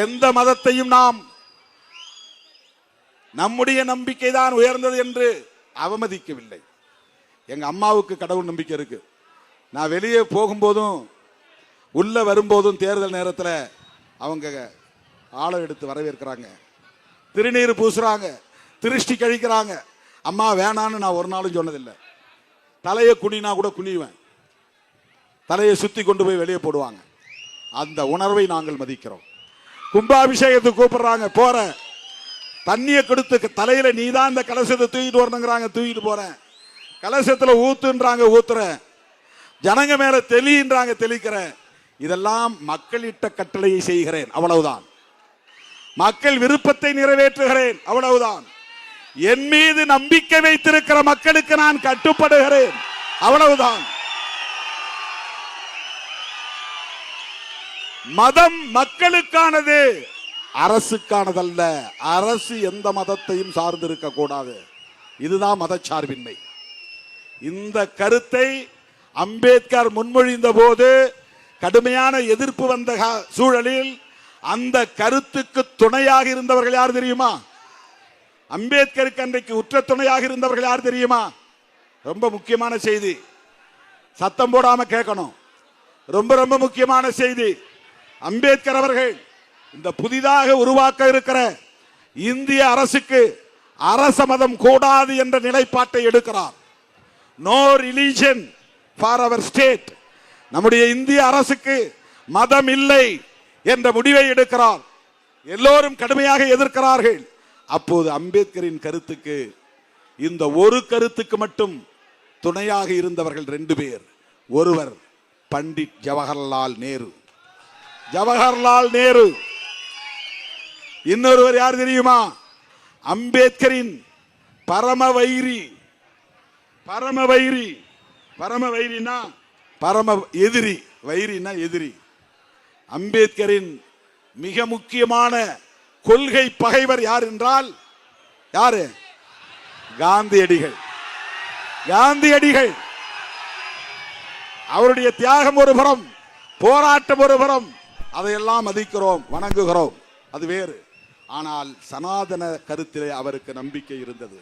எந்த மதத்தையும் நாம் நம்முடைய நம்பிக்கை தான் உயர்ந்தது என்று அவமதிக்கவில்லை. எங்க அம்மாவுக்கு கடவுள் நம்பிக்கை இருக்கு. நான் வெளியே போகும்போதும் உள்ள வரும்போதும் தேர்தல் நேரத்தில் அவங்க ஆளை எடுத்து வரவேற்கிறாங்க, திருநீர் பூசுறாங்க, திருஷ்டி கழிக்கிறாங்க. அம்மா வேணான்னு நான் ஒரு நாளும் சொன்னதில்லை. தலையை குனினா கூட குனிவேன், தலையை சுத்தி கொண்டு போய் வெளியே போடுவாங்க. அந்த உணர்வை நாங்கள் மதிக்கிறோம். கும்பாபிஷேகத்துக்கு கூப்பிடுறாங்க, போற தண்ணியை கொடுத்து தலையில நீதான் இந்த கலசத்தை தூக்கிட்டு வரணுங்கிறாங்க, தூக்கிட்டு போறேன். கலசத்துல ஊத்துன்றாங்க, ஊத்துறேன். ஜனங்க மேல தெளின்றாங்க, தெளிக்கிறேன். இதெல்லாம் மக்களிட்ட கட்டளையை செய்கிறேன், அவ்வளவுதான். மக்கள் விருப்பத்தை நிறைவேற்றுகிறேன், அவ்வளவுதான். என் மீது நம்பிக்கை வைத்திருக்கிற மக்களுக்கு நான் கட்டுப்படுகிறேன், அவ்வளவுதான். மதம் மக்களுக்கானது, அரசுக்கானதல்ல. அரசு எந்த மதத்தையும் சார்ந்திருக்க கூடாது. இதுதான் மதச்சார்பின்மை. இந்த கருத்தை அம்பேத்கர் முன்மொழிந்த போது கடுமையான எதிர்ப்பு வந்த சூழலில் அந்த கருத்துக்கு துணையாக இருந்தவர்கள் யார் தெரியுமா? அம்பேத்கருக்கு அன்றைக்கு உற்ற துணையாக இருந்தவர்கள் யார் தெரியுமா? ரொம்ப முக்கியமான செய்தி, சத்தம் போடாம கேட்கணும். ரொம்ப ரொம்ப முக்கியமான செய்தி. அம்பேத்கர் அவர்கள் இந்த புதிதாக உருவாக்க இருக்கிற இந்திய அரசுக்கு அரச மதம் கூடாது என்ற நிலைப்பாட்டை எடுக்கிறார். No religion for our state. நம்முடைய இந்திய அரசுக்கு மதம் இல்லை என்ற முடிவை எடுக்கிறார். எல்லோரும் கடுமையாக எதிர்க்கிறார்கள். அப்போது அம்பேத்கரின் கருத்துக்கு, இந்த ஒரு கருத்துக்கு மட்டும் துணையாக இருந்தவர்கள் 2 பேர். ஒருவர் பண்டிட் ஜவஹர்லால் நேரு, ஜவஹர்லால் நேரு. இன்னொருவர் யார் தெரியுமா? அம்பேத்கரின் பரம வைரி. பரம வைரி, பரம வைரினா பரம எதிரி, வைரினா எதிரி. அம்பேத்கரின் மிக முக்கியமான கொள்கை பகைவர் யார் என்றால் யாரு? காந்தியடிகள். காந்தியடிகள். அவருடைய தியாகம் ஒரு புறம், போராட்டம் ஒரு புறம், அதையெல்லாம் மதிக்கிறோம், வணங்குகிறோம், அது வேறு. ஆனால் சனாதன கருத்திலே அவருக்கு நம்பிக்கை இருந்தது.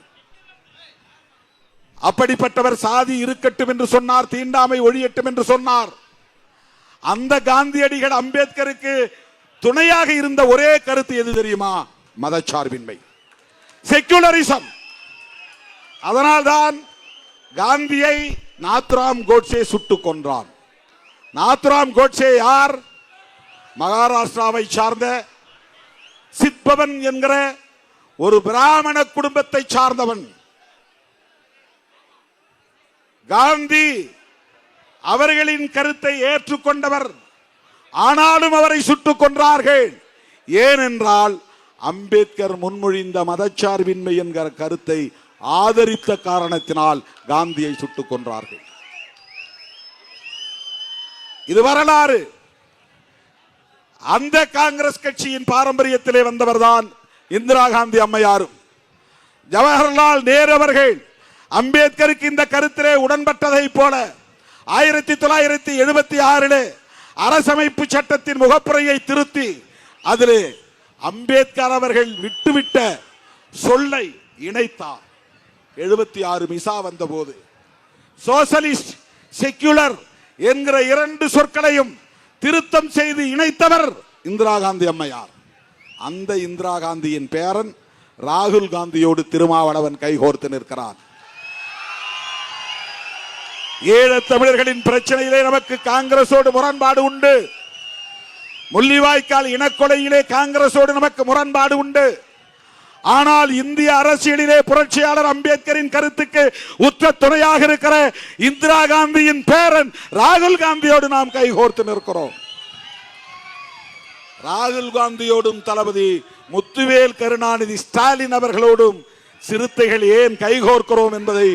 அப்படிப்பட்டவர் சாதி இருக்கட்டும் என்று சொன்னார், தீண்டாமை ஒழியட்டும் என்று சொன்னார். அந்த காந்தியடிகள் அம்பேத்கருக்கு துணையாக இருந்த ஒரே கருத்து எது தெரியுமா? மதச்சார்பின்மை, செக்குலரிசம். அதனால்தான் காந்தியை நாத்ராம் கோட்சே சுட்டுக் கொன்றான். நாத்ராம் கோட்சே யார்? மகாராஷ்டிராவை சார்ந்த சித்பவன் என்கிற ஒரு பிராமண குடும்பத்தை சார்ந்தவன். காந்தி அவர்களின் கருத்தை ஏற்றுக்கொண்டவர். ஆனாலும் அவரை சுட்டுக் கொன்றார்கள். ஏனென்றால் அம்பேத்கர் முன்மொழிந்த மதச்சார்பின்மை என்கிற கருத்தை ஆதரித்த காரணத்தினால் காந்தியை சுட்டுக் கொன்றார்கள். இது வரலாறு. அந்த காங்கிரஸ் கட்சியின் பாரம்பரியத்திலே வந்தவர் தான் இந்திரா காந்தி அம்மையாரும். ஜவஹர்லால் நேரு அவர்கள் அம்பேத்கருக்கு இந்த கருத்திலே உடன்பட்டதை போல 1976 அரசமைப்பு சட்டத்தின் முகப்புரையை திருத்தி அதிலே அம்பேத்கர் அவர்கள் விட்டுவிட்ட சொல்லை இணைத்தார். 76 மிசா வந்த போது சோசலிஸ்ட், செக்யுலர் என்கிற 2 சொற்களையும் திருத்தம் செய்து இணைத்தவர் இந்திரா காந்தி அம்மையார். அந்த இந்திரா காந்தியின் பேரன் ராகுல் காந்தியோடு திருமாவளவன் கைகோர்த்து நிற்கிறான். ஈழ தமிழர்களின் பிரச்சனையிலே நமக்கு காங்கிரசோடு முரண்பாடு உண்டு. முள்ளிவாய்க்கால் இனக்கொலையிலே காங்கிரசோடு நமக்கு முரண்பாடு உண்டு. ஆனால் இந்திய அரசியலிலே புரட்சியாளர் அம்பேத்கரின் கருத்துக்கு உற்ற துணையாக இருக்கிற இந்திரா காந்தியின் பேரன் ராகுல் காந்தியோடு நாம் கைகோர்த்து நிற்கிறோம். ராகுல் காந்தியோடும் தளபதி முத்துவேல் கருணாநிதி ஸ்டாலின் அவர்களோடும் சிறுத்தைகள் ஏன் கைகோர்க்கிறோம் என்பதை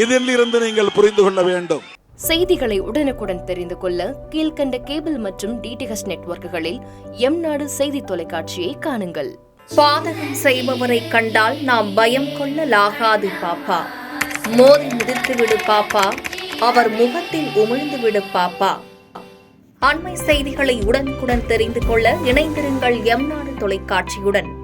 இதில் இருந்து நீங்கள் புரிந்து கொள்ள வேண்டும். செய்திகளை உடனுக்குடன் தெரிந்து கொள்ள கீழ்கண்ட கேபிள் மற்றும் டிடிஎச் நெட்வொர்க்குகளில் எம்நாடு செய்தி தொலைக்காட்சியை காணுங்கள். பாதகம் செய்பவரை கண்டால் நாம் பயம் கொள்ளலாகாது பாப்பா. மோதி மிதித்து விடு பாப்பா, அவர் முகத்தில் உமிழ்ந்து விடு பாப்பா. அண்மை செய்திகளை உடனுக்குடன் தெரிந்து கொள்ள இணைந்திருங்கள் எம் நாடு தொலைக்காட்சியுடன்.